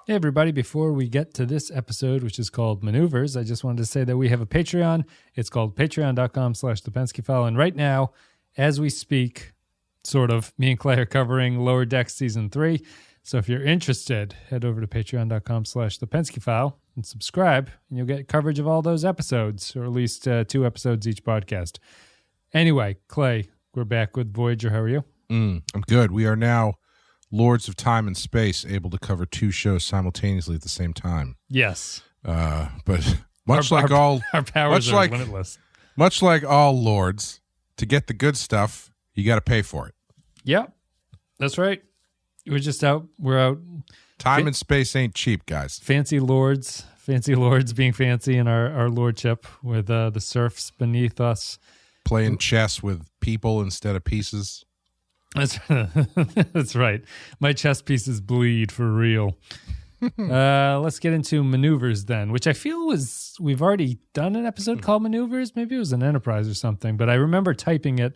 Hey, everybody. Before we get to this episode, which is called Maneuvers, I just wanted to say that we have a Patreon. It's called patreon.com/the Pensky File. And right now, as we speak, sort of, me and Clay are covering Lower Decks Season 3. So if you're interested, head over to patreon.com/the Pensky File and subscribe, and you'll get coverage of all those episodes, or at least 2 episodes each podcast. Anyway, Clay, we're back with Voyager. How are you? I'm good. We are now Lords of Time and Space, able to cover 2 shows simultaneously at the same time. Yes. But much like all our powers are limitless. Much like all lords, to get the good stuff, you got to pay for it. Yeah, that's right. We're out. Time and space ain't cheap, guys. Fancy lords being fancy in our lordship with the serfs beneath us. Playing chess with people instead of pieces. That's right. My chess pieces bleed for real. Let's get into Maneuvers then, which I feel we've already done an episode called Maneuvers. Maybe it was an Enterprise or something, but I remember typing it,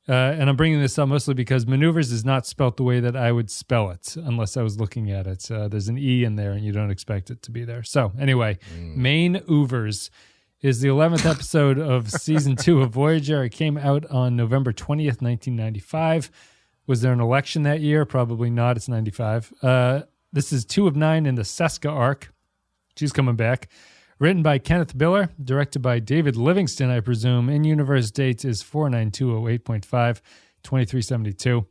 and I'm bringing this up mostly because Maneuvers is not spelt the way that I would spell it unless I was looking at it. There's an E in there, and you don't expect it to be there. So anyway, Maneuvers is the 11th episode of Season 2 of Voyager. It came out on November 20th, 1995. Was there an election that year? Probably not. It's 95. This is 2 of 9 in the Seska arc. She's coming back. Written by Kenneth Biller. Directed by David Livingston, I presume. In-universe date is 49208.5, 2372.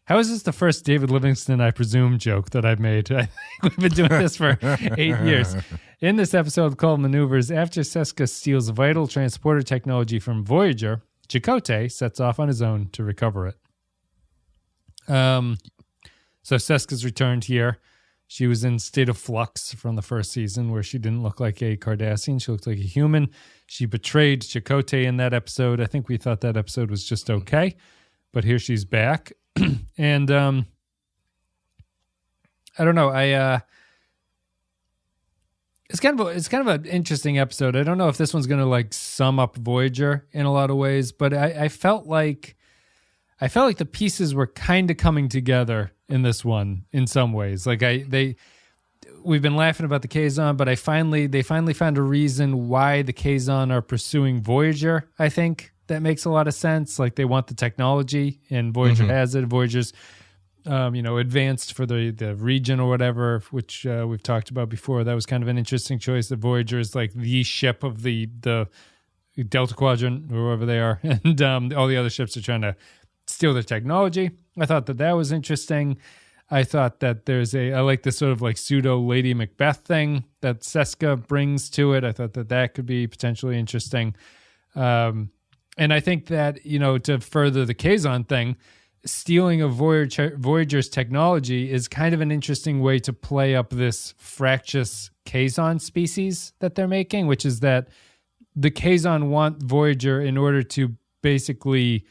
How is this the first David Livingston, I presume, joke that I've made? I think we've been doing this for 8 years. In this episode called Maneuvers, after Seska steals vital transporter technology from Voyager, Chakotay sets off on his own to recover it. So Seska's returned here. She was in State of Flux from the first season where she didn't look like a Cardassian. She looked like a human. She betrayed Chakotay in that episode. I think we thought that episode was just okay, but here she's back. And I don't know. It's kind of an interesting episode. I don't know if this one's going to like sum up Voyager in a lot of ways, but I felt like the pieces were kind of coming together in this one in some ways. Like we've been laughing about the Kazon, but they finally found a reason why the Kazon are pursuing Voyager. I think that makes a lot of sense. Like they want the technology, and Voyager has it. Voyager's, advanced for the region or whatever, which we've talked about before. That was kind of an interesting choice. That Voyager is like the ship of the Delta Quadrant or wherever they are, and all the other ships are trying to steal their technology. I thought that was interesting. I thought that I like this sort of like pseudo Lady Macbeth thing that Seska brings to it. I thought that could be potentially interesting. And I think that, to further the Kazon thing, stealing of Voyager's technology is kind of an interesting way to play up this fractious Kazon species that they're making, which is that the Kazon want Voyager in order to basically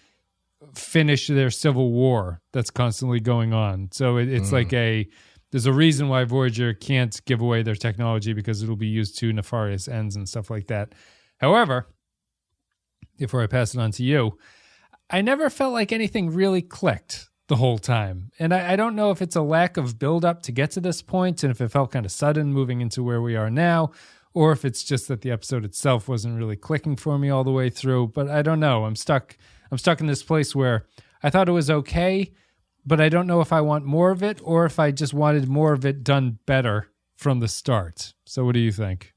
finish their civil war that's constantly going on. So it's like there's a reason why Voyager can't give away their technology, because it'll be used to nefarious ends and stuff like that. However, before I pass it on to you, I never felt like anything really clicked the whole time. And I don't know if it's a lack of build-up to get to this point, and if it felt kind of sudden moving into where we are now, or if it's just that the episode itself wasn't really clicking for me all the way through. But I don't know. I'm stuck in this place where I thought it was okay, but I don't know if I want more of it or if I just wanted more of it done better from the start. So what do you think?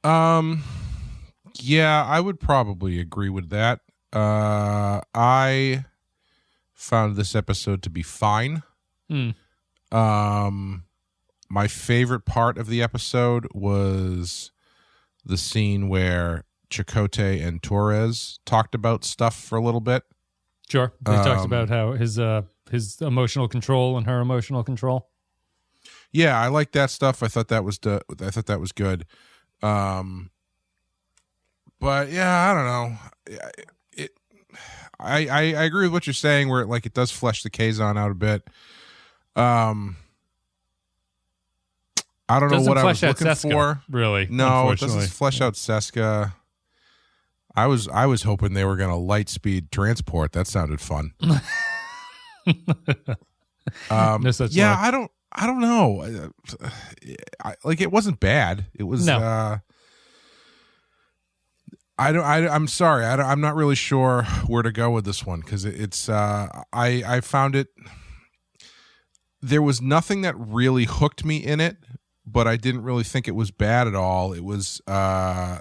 Yeah, I would probably agree with that. I found this episode to be fine. My favorite part of the episode was the scene where Chakotay and Torres talked about stuff for a little bit. Sure. They talked about how his emotional control and her emotional control. Yeah, I like that stuff. I thought that was good. But yeah, I don't know. I agree with what you're saying, where it does flesh the Kazon out a bit. I don't know what I was looking for. Really? No, it doesn't flesh out Seska. I was hoping they were going to light speed transport. That sounded fun. No such luck. I I don't know. It wasn't bad. It was. No. I'm sorry. I'm not really sure where to go with this one because it's. I found it. There was nothing that really hooked me in it, but I didn't really think it was bad at all. It was. I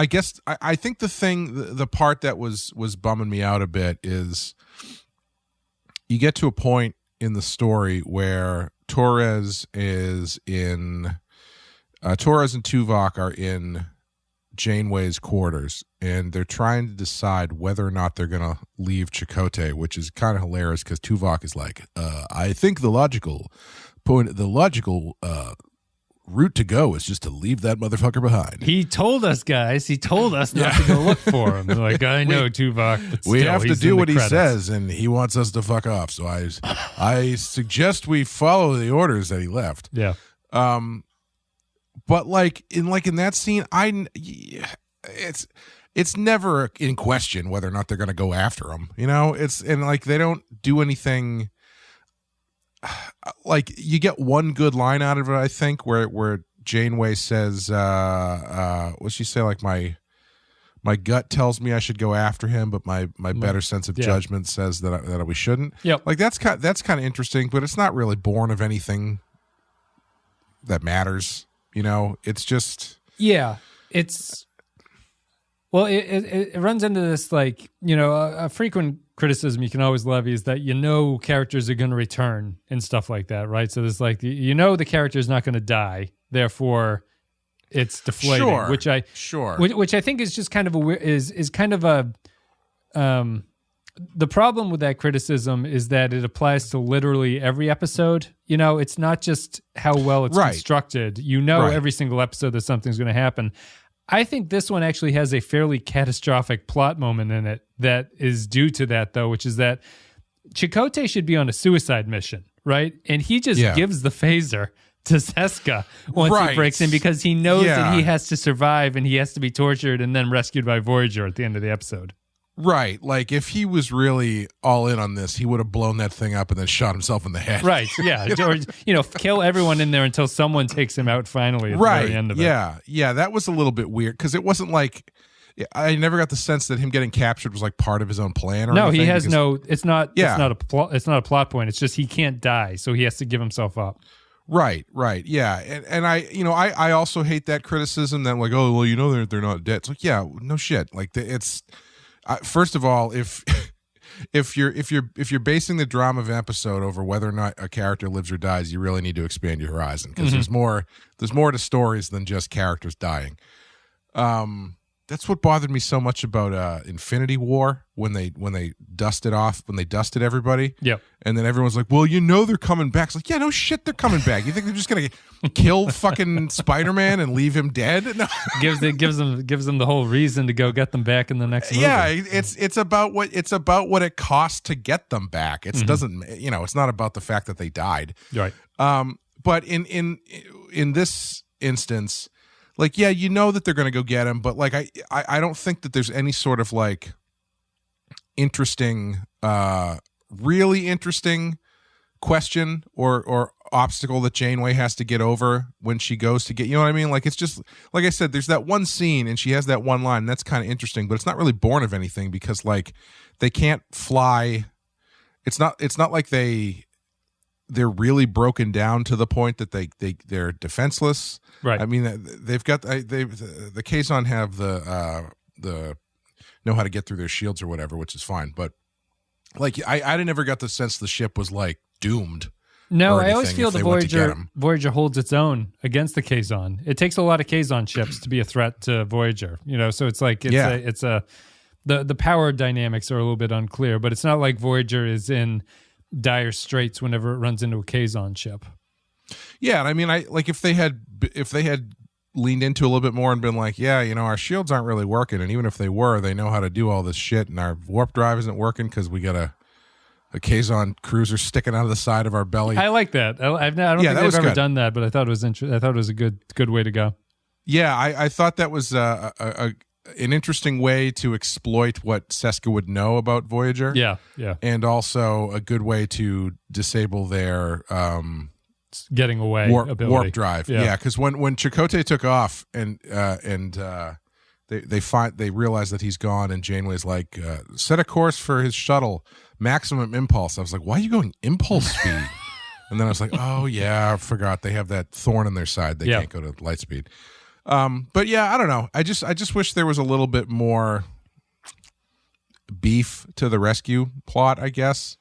guess I think the part that was bumming me out a bit is you get to a point in the story where Torres and Tuvok are in Janeway's quarters, and they're trying to decide whether or not they're going to leave Chakotay, which is kind of hilarious because Tuvok is like, I think the logical route to go is just to leave that motherfucker behind. He told us, guys. He told us not to go look for him. They're like, I know, Tuvok, but still, we have to do what credits. he says, and he wants us to fuck off. So I suggest we follow the orders that he left. Yeah. But in that scene, it's never in question whether or not they're going to go after him. You know, they don't do anything. Like you get one good line out of it, I think, where Janeway says, what's she say? Like my gut tells me I should go after him, but my better sense of judgment says that we shouldn't. Yep. Like that's kind of interesting, but it's not really born of anything that matters. You know, it's just it runs into this, like, you know, a frequent criticism you can always levy is that, you know, characters are going to return and stuff like that, right? So there's like, you know, the character is not going to die, therefore it's deflating. Sure. Which I think is just kind of the problem with that criticism is that it applies to literally every episode. You know, it's not just how well it's constructed. You know, every single episode that something's going to happen. I think this one actually has a fairly catastrophic plot moment in it that is due to that, though, which is that Chakotay should be on a suicide mission, right? And he just gives the phaser to Seska once he breaks in because he knows that he has to survive and he has to be tortured and then rescued by Voyager at the end of the episode. Right. Like if he was really all in on this, he would have blown that thing up and then shot himself in the head. Right. Yeah. Or, you know, kill everyone in there until someone takes him out finally at the very end of it. Yeah. Yeah. That was a little bit weird because it wasn't like, I never got the sense that him getting captured was like part of his own plan or anything. He has it's not a plot point. It's just he can't die. So he has to give himself up. Right. Yeah. And I also hate that criticism that like, oh, well, you know, they're not dead. It's like, yeah, no shit. Like it's, first of all, if you're basing the drama of an episode over whether or not a character lives or dies, you really need to expand your horizon because there's more to stories than just characters dying. That's what bothered me so much about Infinity War when they dusted everybody. Yep. And then everyone's like, well, you know they're coming back. It's like, yeah, no shit, they're coming back. You think they're just gonna kill fucking Spider-Man and leave him dead? No. gives them the whole reason to go get them back in the next movie. Yeah, it's about what it costs to get them back. It doesn't, it's not about the fact that they died. Right. But in this instance, like, yeah, you know that they're going to go get him, but like, I don't think that there's any sort of like interesting, really interesting question or obstacle that Janeway has to get over when she goes to get, you know what I mean? Like, it's just, like I said, there's that one scene and she has that one line and that's kind of interesting, but it's not really born of anything because like they can't fly. It's not like they're really broken down to the point that they're defenseless. Right. I mean, they've got the Kazon have the know how to get through their shields or whatever, which is fine. But like, I never got the sense the ship was like doomed. No, I always feel the Voyager holds its own against the Kazon. It takes a lot of Kazon ships to be a threat to Voyager. You know, so it's like the power dynamics are a little bit unclear, but it's not like Voyager is in dire straits whenever it runs into a Kazon ship. Yeah, and I mean, if they had leaned into a little bit more and been like, yeah, our shields aren't really working, and even if they were, they know how to do all this shit, and our warp drive isn't working because we got a Kazon cruiser sticking out of the side of our belly. I like that. I don't think they've ever done that, but I thought it was I thought it was a good way to go. Yeah, I thought that was a an interesting way to exploit what Seska would know about Voyager. Yeah. And also a good way to disable their getting away warp drive. Yeah, because when Chakotay took off and they realize that he's gone, and Janeway's like, set a course for his shuttle, maximum impulse. I was like, why are you going impulse speed? And then I was like, oh yeah, I forgot they have that thorn in their side. They can't go to light speed. But yeah, I don't know. I just wish there was a little bit more beef to the rescue plot, I guess.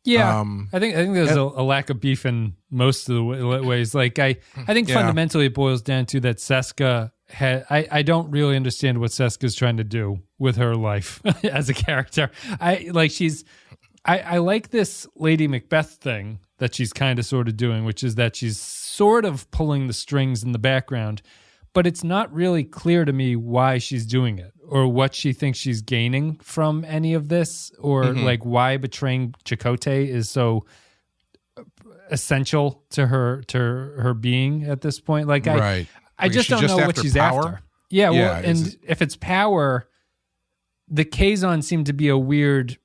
Yeah, I think there's a lack of beef in most of the ways. Like I think fundamentally it boils down to that Seska I don't really understand what Seska's trying to do with her life as a character. I like this Lady Macbeth thing that she's kind of sort of doing, which is that she's sort of pulling the strings in the background, but it's not really clear to me why she's doing it or what she thinks she's gaining from any of this, or like why betraying Chakotay is so essential to her being at this point. Like I just don't know what she's after. Yeah, well, and if it's power, the Kazon seem to be a weird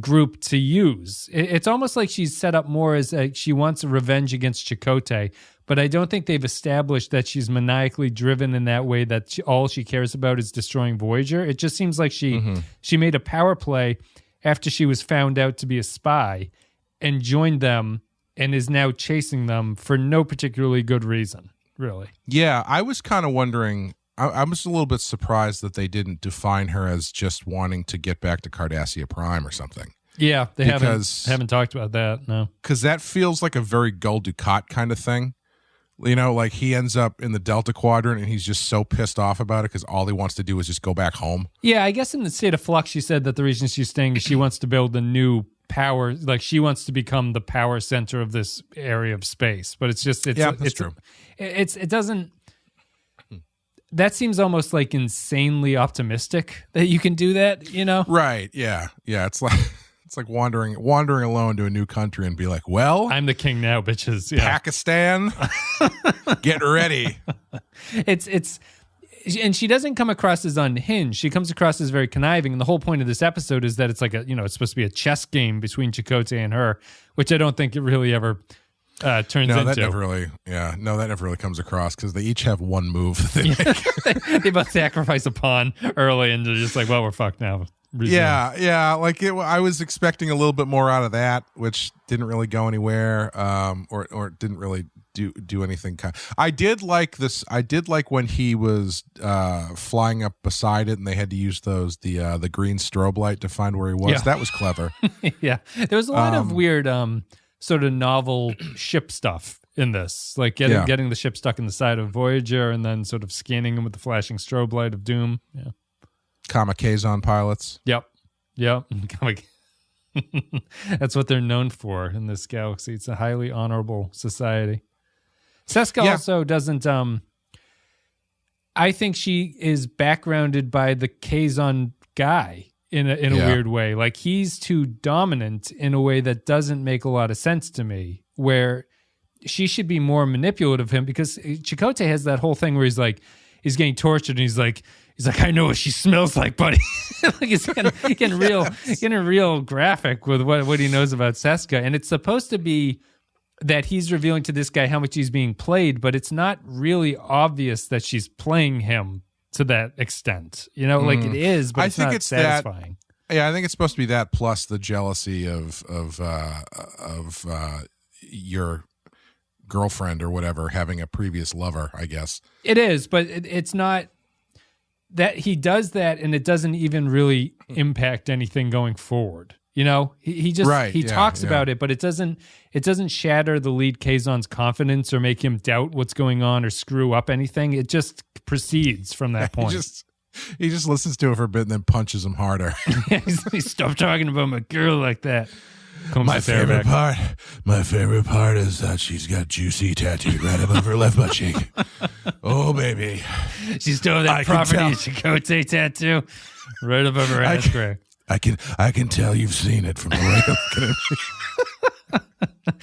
group to use. It's almost like she's set up more as she wants a revenge against Chakotay, but I don't think they've established that she's maniacally driven in that way, that all she cares about is destroying Voyager. It just seems like she made a power play after she was found out to be a spy and joined them and is now chasing them for no particularly good reason, really. Yeah, I was kind of wondering, I was a little bit surprised that they didn't define her as just wanting to get back to Cardassia Prime or something. Yeah, they haven't talked about that, no. Because that feels like a very Gul Dukat kind of thing. You know, like he ends up in the Delta Quadrant and he's just so pissed off about it because all he wants to do is just go back home. Yeah, I guess in the State of Flux, she said that the reason she's staying is she wants to build a new power, like she wants to become the power center of this area of space. But it's just, that's true. It doesn't, that seems almost like insanely optimistic that you can do that, you know? Right, yeah. Yeah, it's like wandering alone to a new country and be like, well, I'm the king now, bitches. Yeah. Pakistan, get ready. And she doesn't come across as unhinged. She comes across as very conniving. And the whole point of this episode is that it's like it's supposed to be a chess game between Chakotay and her, which I don't think it really ever turns into. That never really comes across because they each have one move. They both sacrifice a pawn early and they're just like, well, we're fucked now. Resume. Yeah. Like I was expecting a little bit more out of that, which didn't really go anywhere, or didn't really do anything. I did like this. I did like when he was flying up beside it, and they had to use the green strobe light to find where he was. Yeah. That was clever. Yeah, there was a lot of weird sort of novel ship stuff in this, like getting the ship stuck in the side of Voyager, and then sort of scanning him with the flashing strobe light of doom. Yeah. Kamikaze pilots. Yep. That's what they're known for in this galaxy. It's a highly honorable society. Seska also doesn't. I think she is backgrounded by the Kazon guy in a weird way. Like he's too dominant in a way that doesn't make a lot of sense to me. Where she should be more manipulative of him, because Chakotay has that whole thing where he's getting tortured and he's like, I know what she smells like, buddy. Like he's getting real graphic with what he knows about Seska. And it's supposed to be that he's revealing to this guy how much he's being played, but it's not really obvious that she's playing him to that extent. You know, like it is, but it's satisfying. I think it's supposed to be that plus the jealousy of your girlfriend or whatever having a previous lover, I guess. It is, but it's not that he does that, and it doesn't even really impact anything going forward. You know, he talks about it, but it doesn't shatter the lead Kazon's confidence or make him doubt what's going on or screw up anything. It just proceeds from that point. He just listens to it for a bit and then punches him harder. Stop talking about my girl like that. My favorite part is that she's got juicy tattooed right above her left butt cheek. Oh, baby. She's doing that property Chakotay tattoo right above her ass crack. I can tell you've seen it from the way you're looking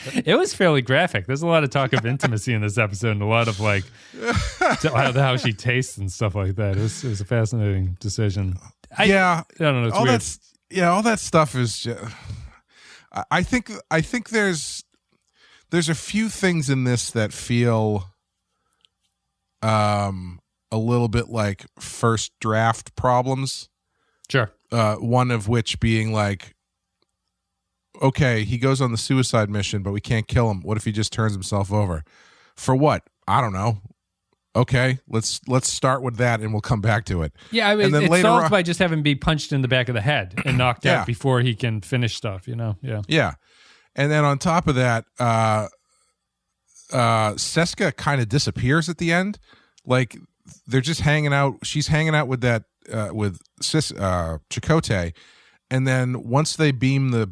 at me. It was fairly graphic. There's a lot of talk of intimacy in this episode and a lot of like how she tastes and stuff like that. It was a fascinating decision. I don't know. It's weird. All that stuff is just, I think there's a few things in this that feel a little bit like first draft problems. Sure. One of which being like, okay, he goes on the suicide mission, but we can't kill him. What if he just turns himself over? For what? I don't know. Okay, let's start with that, and we'll come back to it. Yeah, I mean, and then it's later solved by just having him be punched in the back of the head and knocked out before he can finish stuff. Yeah. And then on top of that, Seska kind of disappears at the end. Like they're just hanging out. She's hanging out with that with Chakotay. And then once they beam the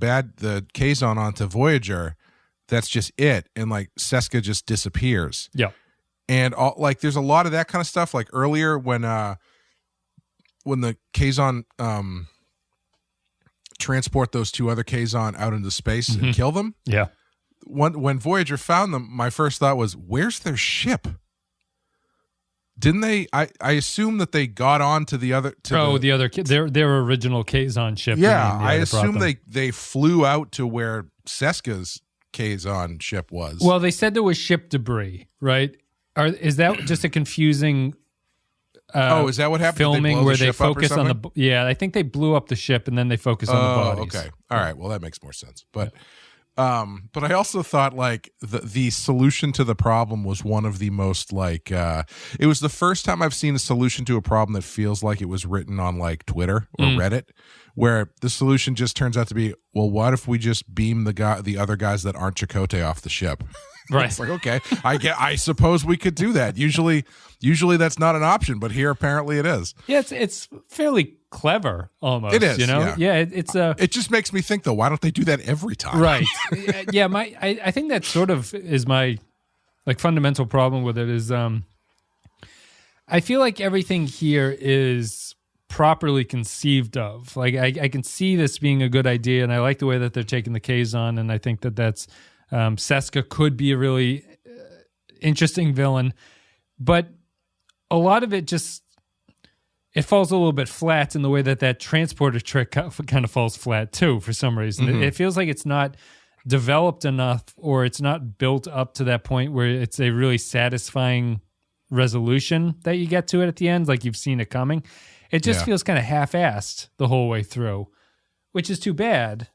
Kazon onto Voyager, that's just it. And like Seska just disappears. Yeah. And like there's a lot of that kind of stuff. Like earlier when the Kazon transport those two other Kazon out into space and kill them. Yeah. When Voyager found them, my first thought was, where's their ship? Didn't they? I assume that they got on to the other. Their original Kazon ship. Yeah, I assume they flew out to where Seska's Kazon ship was. Well, they said there was ship debris, right? Is that just a confusing? Is that what happened? Filming where they focus on the. Yeah, I think they blew up the ship and then they focus on the bodies. Okay, all right. Well, that makes more sense, but. But I also thought like the solution to the problem was one of the most like it was the first time I've seen a solution to a problem that feels like it was written on like Twitter or Reddit, where the solution just turns out to be, well, what if we just beam the other guys that aren't Chakotay off the ship? Right. It's like, okay, I suppose we could do that. Usually that's not an option, but here apparently it is. Yeah, it's fairly clever almost. It is, it just makes me think though, why don't they do that every time? Right. Yeah, I think that sort of is my like fundamental problem with it is I feel like everything here is properly conceived of. Like I can see this being a good idea, and I like the way that they're taking the Kazon, and I think that's Seska could be a really interesting villain, but a lot of it just it falls a little bit flat in the way that transporter trick kind of falls flat too for some reason. It feels like it's not developed enough, or it's not built up to that point where it's a really satisfying resolution that you get to it at the end, like you've seen it coming. It just feels kind of half-assed the whole way through, which is too bad,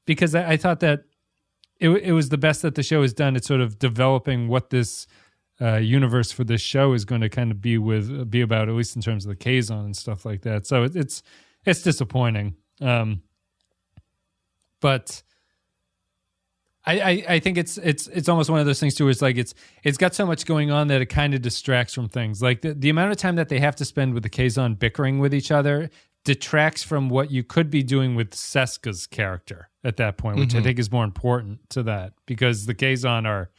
because I thought that it was the best that the show has done. It's sort of developing what this universe for this show is going to kind of be about, at least in terms of the Kazon and stuff like that. So it's disappointing. But I think it's almost one of those things too. It's like it's got so much going on that it kind of distracts from things. Like the amount of time that they have to spend with the Kazon bickering with each other detracts from what you could be doing with Seska's character at that point, which I think is more important to that, because the Kazon are,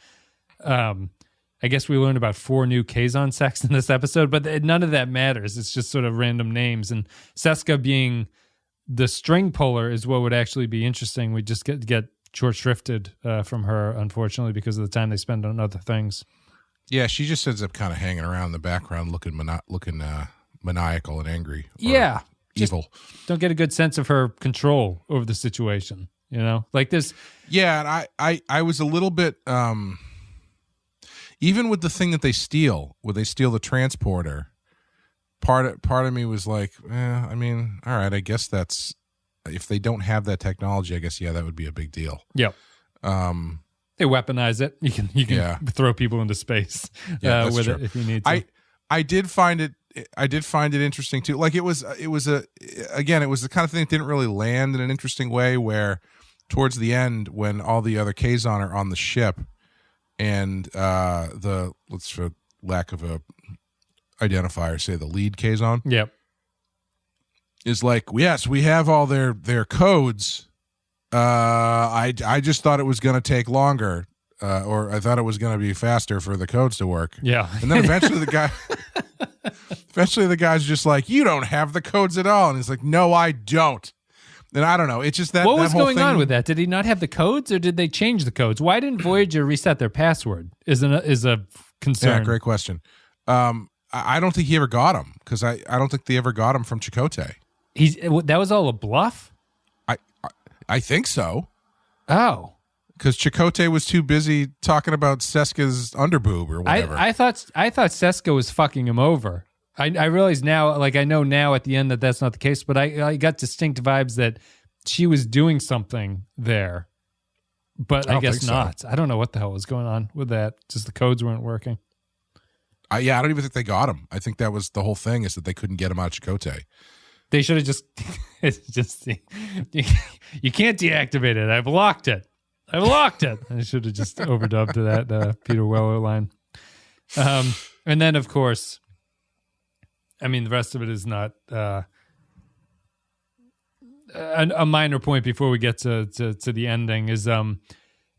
I guess we learned about 4 new Kazon sects in this episode, but none of that matters. It's just sort of random names, and Seska being the string puller is what would actually be interesting. We just get short shrifted from her, unfortunately, because of the time they spend on other things. Yeah, she just ends up kind of hanging around in the background, looking maniacal and angry. Yeah, evil. Don't get a good sense of her control over the situation. You know, like this. Yeah, and I was a little bit even with the thing that they steal, where they steal the transporter. Part of me was like, I mean, all right, I guess that's. If they don't have that technology, I guess, that would be a big deal. Yep. They weaponize it. You can throw people into space with it if you need to. I did find it interesting too. Like it was the kind of thing that didn't really land in an interesting way, where towards the end, when all the other Kazon are on the ship, and let's, for lack of a identifier, say the lead Kazon. Yep. Is like, yes, we have all their codes. I just thought it was going to take longer, or I thought it was going to be faster for the codes to work. Yeah, and then eventually the guy's just like, you don't have the codes at all, and he's like, no, I don't. And I don't know. It's just that. What that was whole going thing, on with that? Did he not have the codes, or did they change the codes? Why didn't Voyager reset their password? Is a concern. Yeah, great question. I don't think he ever got them because I don't think they ever got him from Chakotay. That was all a bluff? I think so. Oh. Because Chakotay was too busy talking about Seska's underboob or whatever. I thought Seska was fucking him over. I realize now, like I know now at the end that that's not the case, but I got distinct vibes that she was doing something there, but I guess not. So. I don't know what the hell was going on with that. Just the codes weren't working. I don't even think they got him. I think that was the whole thing, is that they couldn't get him out of Chakotay. They should have just, it's just, you can't deactivate it. I've locked it. I should have just overdubbed to that Peter Weller line. And then, of course, I mean, the rest of it is not a minor point before we get to the ending is, in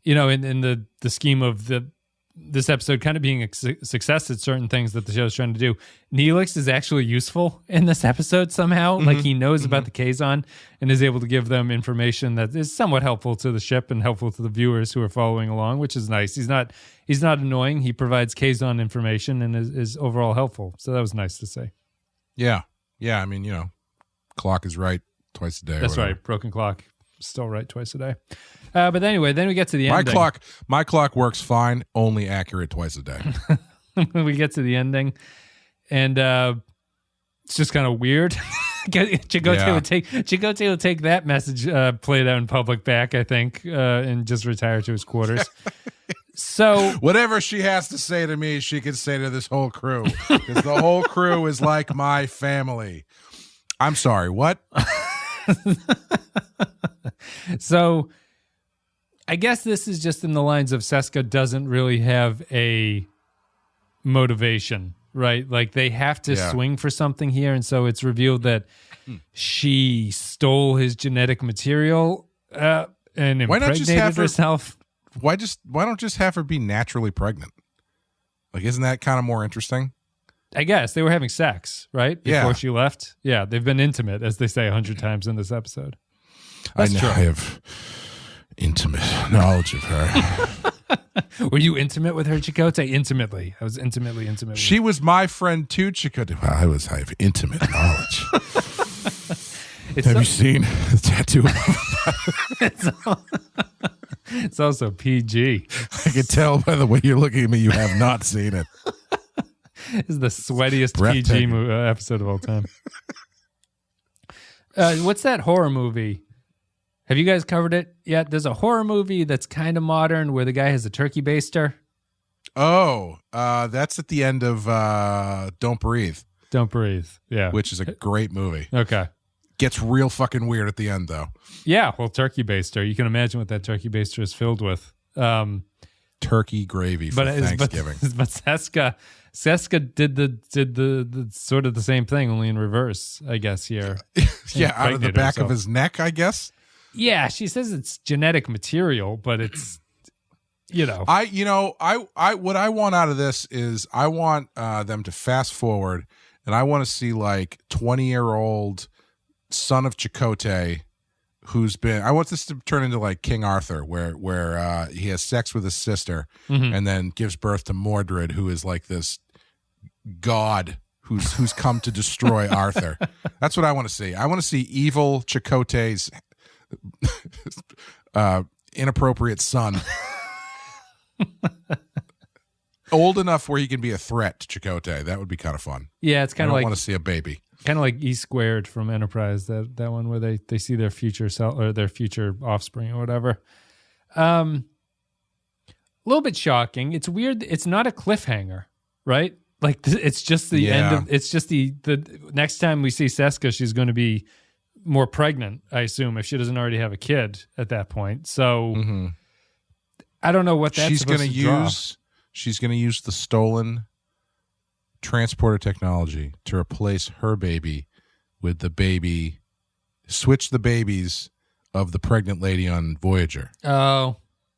the scheme of this episode kind of being a success at certain things that the show's trying to do. Neelix is actually useful in this episode somehow. Mm-hmm. Like he knows about the Kazon and is able to give them information that is somewhat helpful to the ship and helpful to the viewers who are following along, which is nice. He's not annoying. He provides Kazon information and is overall helpful. So that was nice to see. Yeah. Yeah. I mean, clock is right twice a day. That's right. Broken clock. Still right twice a day. But anyway, then we get to the ending. My clock works fine, only accurate twice a day. We get to the ending, and it's just kind of weird. Chakotay will take that message played out in public back, I think, and just retire to his quarters. So whatever she has to say to me, she can say to this whole crew, because the whole crew is like my family. I'm sorry, what? So I guess this is just in the lines of Seska doesn't really have a motivation, right? Like they have to swing for something here. And so it's revealed that she stole his genetic material and impregnated herself. Why don't just have her be naturally pregnant? Like, isn't that kind of more interesting? I guess they were having sex, right? Before she left. Yeah, they've been intimate, as they say 100 times in this episode. I have intimate knowledge of her. Were you intimate with her, Chakotay? Intimately. I was intimately with She was my friend too, Chakotay. Well, I have intimate knowledge. Have you seen the tattoo? It's also PG. I can tell by the way you're looking at me, you have not seen it. This is the sweatiest PG episode of all time. What's that horror movie? Have you guys covered it yet? There's a horror movie that's kind of modern where the guy has a turkey baster. Oh, that's at the end of Don't Breathe. Don't Breathe, yeah. Which is a great movie. Okay. Gets real fucking weird at the end, though. Yeah, well, turkey baster. You can imagine what that turkey baster is filled with. Turkey gravy for Thanksgiving. But Seska did the sort of the same thing, only in reverse, I guess, here. Yeah, out of the back of his neck, I guess. Yeah, she says it's genetic material, but it's, what I want out of this is I want them to fast forward, and I want to see like 20-year-old son of Chakotay I want this to turn into like King Arthur, where he has sex with his sister and then gives birth to Mordred, who is like this god who's come to destroy Arthur. That's what I want to see. I want to see evil Chakotay's inappropriate son. Old enough where he can be a threat to Chakotay. That would be kind of fun. Yeah, it's kind of like I want to see a baby. Kind of like E Squared from Enterprise, that one where they see their future or their future offspring or whatever. A little bit shocking. It's weird. It's not a cliffhanger, right? Like it's just the end of. It's just the next time we see Seska, she's going to be more pregnant, I assume, if she doesn't already have a kid at that point. So I don't know what that's she's going to use. She's going to use the stolen transporter technology to replace her baby with the baby, switch the babies of the pregnant lady on Voyager. Oh,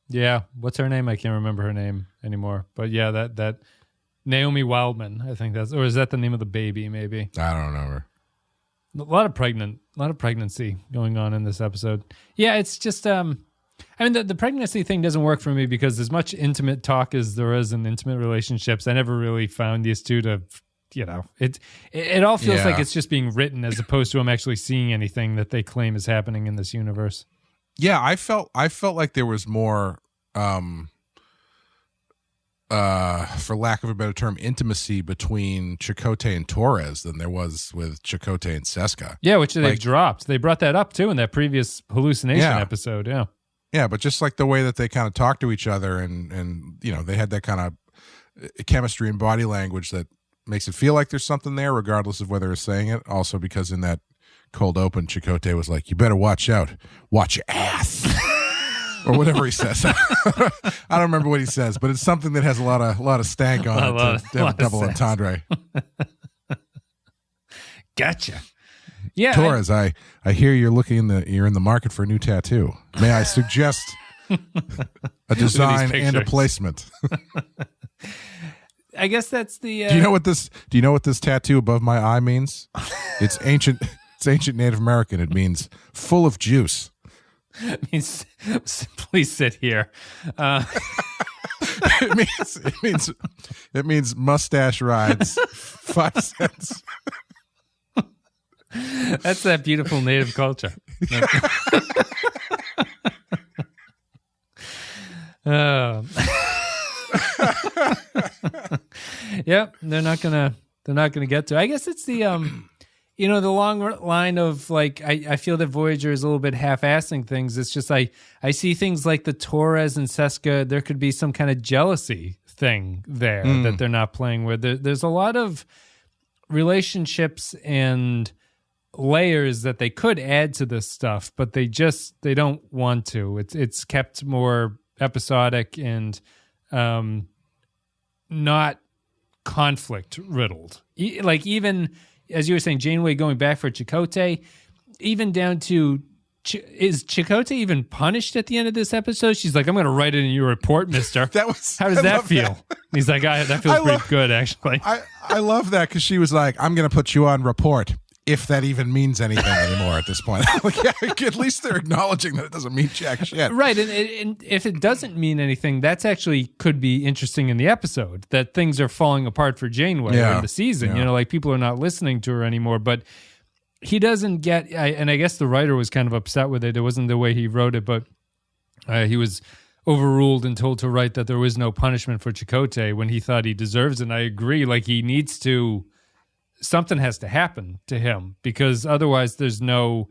yeah. What's her name? I can't remember her name anymore. But yeah, that Naomi Wildman, I think or is that the name of the baby? Maybe. I don't know her. lot of pregnancy going on in this episode. Yeah, it's just I mean, the pregnancy thing doesn't work for me because as much intimate talk as there is in intimate relationships, I never really found these two to, it all feels like it's just being written as opposed to them actually seeing anything that they claim is happening in this universe. Yeah, I felt like there was more, for lack of a better term, intimacy between Chakotay and Torres than there was with Chakotay and Seska. Yeah, which they've dropped. They brought that up too in that previous hallucination episode. Yeah. Yeah, but just like the way that they kind of talk to each other and they had that kind of chemistry and body language that makes it feel like there's something there, regardless of whether it's saying it. Also, because in that cold open, Chakotay was like, "You better watch out. Watch your ass." Or whatever he says. I don't remember what he says, but it's something that has a lot of stank on it to have a double entendre. Gotcha. Yeah, Torres, I hear you're in the market for a new tattoo. May I suggest a design and a placement? I guess that's the. Do you know what this tattoo above my eye means? It's ancient. It's ancient Native American. It means full of juice. It means please sit here. It means mustache rides. 5 cents. That's that beautiful native culture. Yep, they're not gonna get to. I guess it's the the long line of like I feel that Voyager is a little bit half-assing things. It's just I see things like the Torres and Seska. There could be some kind of jealousy thing there that they're not playing with. There's a lot of relationships and layers that they could add to this stuff, but they don't want to. It's kept more episodic and not conflict riddled. Like even as you were saying, Janeway going back for Chakotay, even down to is Chakotay even punished at the end of this episode? She's like, "I'm going to write it in your report, mister." How does that feel? That. He's like, "That feels pretty good, actually." I love that because she was like, "I'm going to put you on report." If that even means anything anymore at this point. Like, yeah, at least they're acknowledging that it doesn't mean jack shit. Right, and if it doesn't mean anything, that's actually could be interesting in the episode, that things are falling apart for Janeway in the season. Yeah. Like people are not listening to her anymore, but he doesn't get, and I guess the writer was kind of upset with it. It wasn't the way he wrote it, but he was overruled and told to write that there was no punishment for Chakotay when he thought he deserves it. And I agree, like he needs to, something has to happen to him because otherwise there's nothing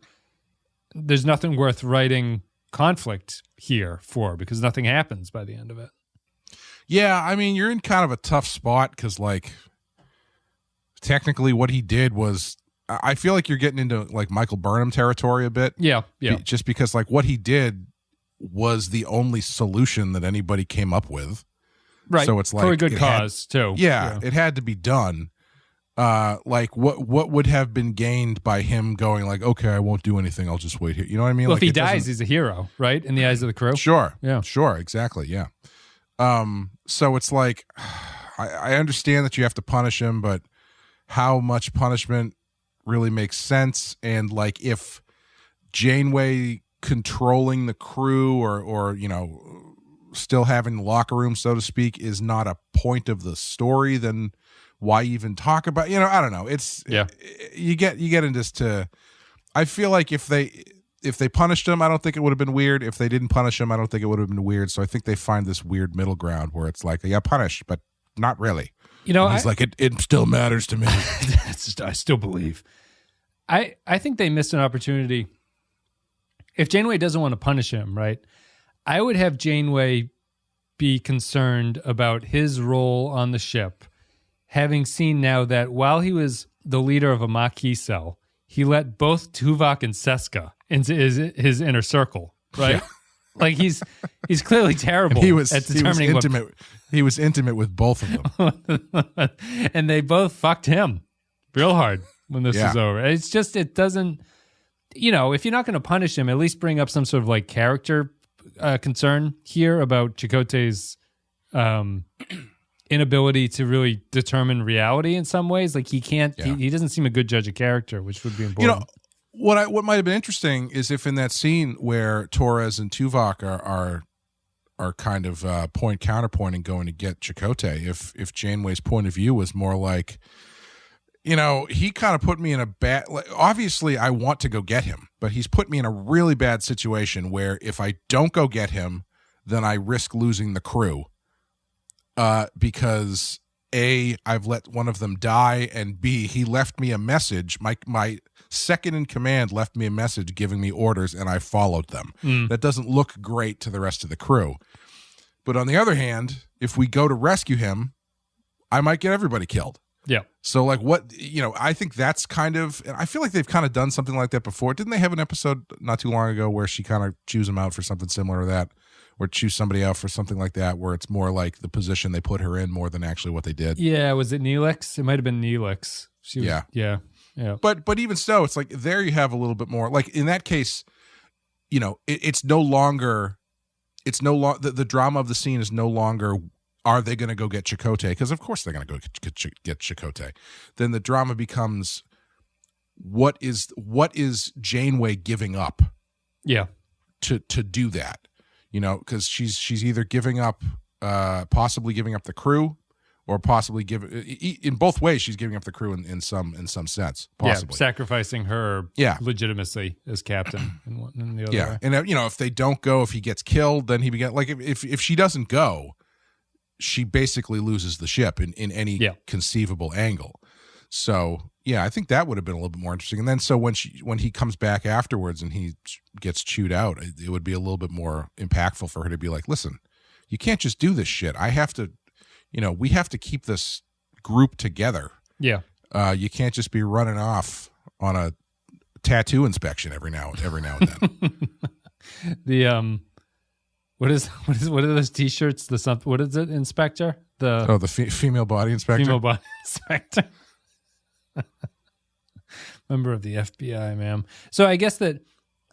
worth writing conflict here for because nothing happens by the end of it. Yeah, I mean, you're in kind of a tough spot because, like, technically what he did was, I feel like you're getting into, like, Michael Burnham territory a bit. Yeah. Just because, like, what he did was the only solution that anybody came up with. Right. So it's like for a good cause, too. Yeah, it had to be done. Like what would have been gained by him going like, okay, I won't do anything, I'll just wait here. You know what I mean? Well, like, if he dies, he's a hero, right? In the eyes of the crew. Sure. Yeah. Sure. Exactly. Yeah. So it's like, I understand that you have to punish him, but how much punishment really makes sense? And like, if Janeway controlling the crew or still having the locker room, so to speak, is not a point of the story, then why even talk about, I don't know. It's you get into this to, I feel like if they punished him, I don't think it would have been weird. If they didn't punish him, I don't think it would have been weird. So I think they find this weird middle ground where it's like, yeah, punished, but not really. And he's like, it still matters to me. I still believe. I think they missed an opportunity. If Janeway doesn't want to punish him, right, I would have Janeway be concerned about his role on the ship, having seen now that while he was the leader of a Maquis cell, he let both Tuvok and Seska into his inner circle, right? Yeah. Like he's clearly terrible at determining he was intimate with both of them. And they both fucked him real hard when this was over. It's just, it doesn't, if you're not going to punish him, at least bring up some sort of like character concern here about Chakotay's inability to really determine reality in some ways. Like he can't. Yeah. He doesn't seem a good judge of character, which would be important. You know, what might have been interesting is if in that scene where Torres and Tuvok are kind of counterpointing going to get Chakotay, if Janeway's point of view was more like, you know, he kind of put me in a bad, like, obviously I want to go get him, but he's put me in a really bad situation where if I don't go get him, then I risk losing the crew because A, I've let one of them die, and B, he left me a message. My second in command left me a message giving me orders, and I followed them. That doesn't look great to the rest of the crew. But on the other hand, if we go to rescue him, I might get everybody killed. Yeah. So like what, you know, I think that's kind of, and I feel like they've kind of done something like that before. Didn't they have an episode not too long ago where she kind of chews him out for something similar to that? Or choose somebody out for something like that, where it's more like the position they put her in more than actually what they did. Yeah, was it Neelix? It might have been Neelix. Yeah. But even so, it's like there you have a little bit more. Like in that case, you know, it's no longer the drama of the scene is no longer are they going to go get Chakotay? Because of course they're going to go get Chakotay. Then the drama becomes what is Janeway giving up? Yeah, to do that. You know, because she's either giving up, possibly giving up the crew, or possibly in both ways she's giving up the crew in some sense, possibly sacrificing her legitimacy as captain. In the other way. And you know, if they don't go, if he gets killed, then he began like if she doesn't go, she basically loses the ship in any conceivable angle. So yeah, I think that would have been a little bit more interesting. And then so when he comes back afterwards and he gets chewed out, it would be a little bit more impactful for her to be like, listen, you can't just do this shit. I have to, you know, we have to keep this group together. Yeah. You can't just be running off on a tattoo inspection every now and then. The what are those t-shirts? What is it, Inspector? The female body inspector. Female body inspector. Member of the FBI, ma'am. So I guess that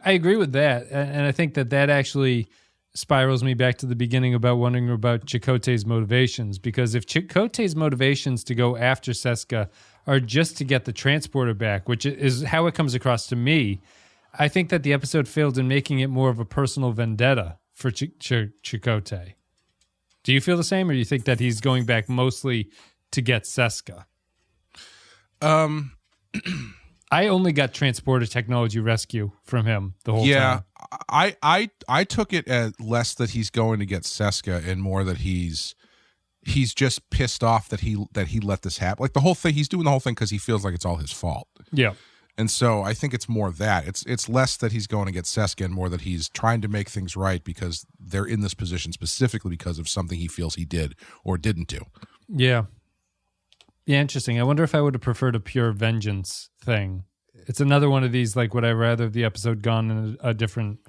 I agree with that, and I think that actually spirals me back to the beginning about wondering about Chakotay's motivations, because if Chakotay's motivations to go after Seska are just to get the transporter back, which is how it comes across to me, I think that the episode failed in making it more of a personal vendetta for Chakotay. Do you feel the same, or do you think that he's going back mostly to get Seska? I only got transporter technology rescue from him the whole time. I took it as less that he's going to get Seska and more that he's just pissed off that he let this happen. Like the whole thing, he's doing the whole thing because he feels like it's all his fault. Yeah. And so I think it's more that. It's less that he's going to get Seska and more that he's trying to make things right because they're in this position specifically because of something he feels he did or didn't do. Yeah. Yeah, interesting. I wonder if I would have preferred a pure vengeance thing. It's another one of these, like, would I rather the episode gone in a different...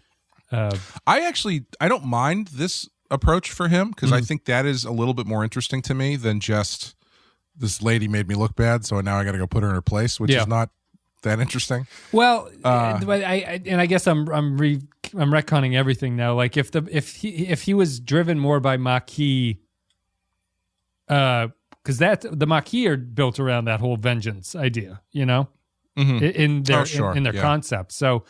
I don't mind this approach for him because I think that is a little bit more interesting to me than just this lady made me look bad, so now I got to go put her in her place, which is not that interesting. Well, but I guess I'm retconning everything now. Like if he was driven more by Maquis, because the Maquis are built around that whole vengeance idea, you know, in their concept. So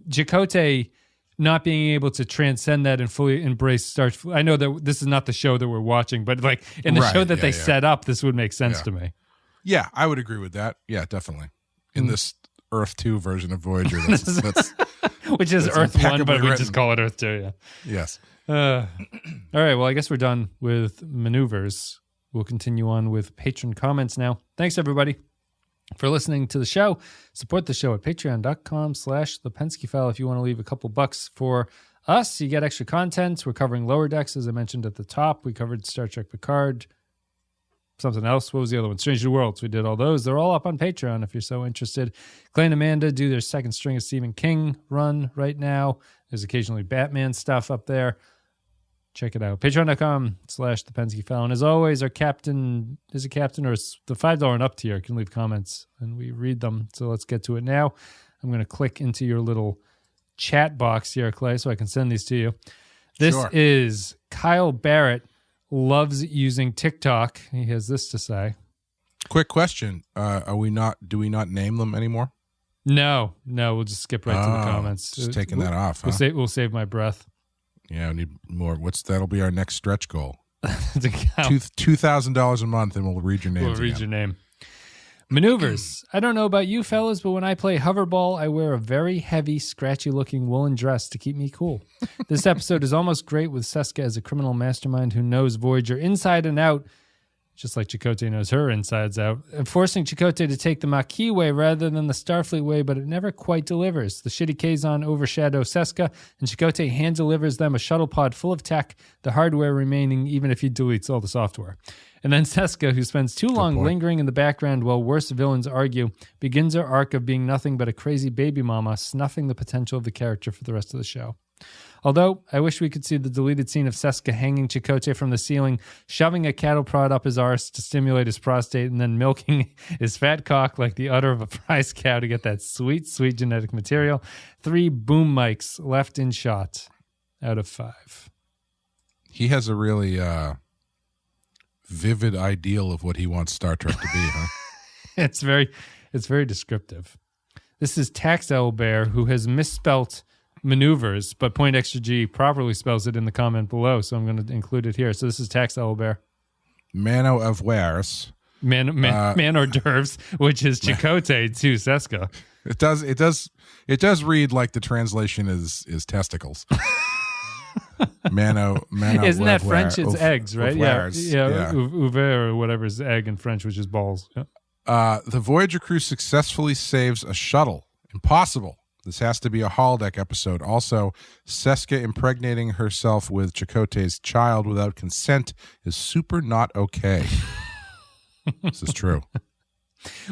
Chakotay not being able to transcend that and fully embrace Star. I know that this is not the show that we're watching, but like in the show that they set up, this would make sense to me. Yeah, I would agree with that. Yeah, definitely. In this Earth 2 version of Voyager, that's which is Earth 1, but we just call it Earth 2. Yeah. Yes. All right. Well, I guess we're done with maneuvers. We'll continue on with patron comments now. Thanks, everybody, for listening to the show. Support the show at patreon.com/the Pensky File. If you want to leave a couple bucks for us, you get extra content. We're covering Lower Decks, as I mentioned at the top. We covered Star Trek Picard. Something else. What was the other one? Strange New Worlds. We did all those. They're all up on Patreon if you're so interested. Clay and Amanda do their second string of Stephen King run right now. There's occasionally Batman stuff up there. Check it out. Patreon.com/the Pensky File. And as always, our captain is a captain or the $5 and up tier can leave comments and we read them. So let's get to it now. I'm going to click into your little chat box here, Clay, so I can send these to you. This is Kyle Barrett. loves using TikTok. He has this to say. Quick question: do we not name them anymore? No, we'll just skip right to the comments. Just taking that off. Huh? We'll save my breath. Yeah, we need more. That'll be our next stretch goal. $2,000 $2,000 a month, and we'll read your name. We'll read your name. Maneuvers. I don't know about you fellas, but when I play hoverball, I wear a very heavy, scratchy-looking woolen dress to keep me cool. This episode is almost great with Seska as a criminal mastermind who knows Voyager inside and out, just like Chakotay knows her insides out, and forcing Chakotay to take the Maquis way rather than the Starfleet way, but it never quite delivers. The shitty Kazon overshadow Seska, and Chakotay hand-delivers them a shuttle pod full of tech, the hardware remaining even if he deletes all the software. And then Seska, who spends too long lingering in the background while worse villains argue, begins her arc of being nothing but a crazy baby mama, snuffing the potential of the character for the rest of the show. Although, I wish we could see the deleted scene of Seska hanging Chakotay from the ceiling, shoving a cattle prod up his arse to stimulate his prostate, and then milking his fat cock like the udder of a prize cow to get that sweet, sweet genetic material. 3 boom mics left in shot out of 5. He has a really vivid ideal of what he wants Star Trek to be, huh? It's very descriptive. This is Tax Owlbear, who has misspelt maneuvers, but Point Extra G properly spells it in the comment below, so I'm going to include it here. So this is Tax Owlbear. Mano of wares. Man hors d'oeuvres, which is Chakotay to Seska. It does read like the translation is testicles. Mano. Isn't that French? It's eggs, right? Yeah. Yeah. Ouvert or whatever is egg in French, which is balls. Yeah. The Voyager crew successfully saves a shuttle. Impossible. This has to be a holodeck episode. Also, Seska impregnating herself with Chakotay's child without consent is super not okay. This is true.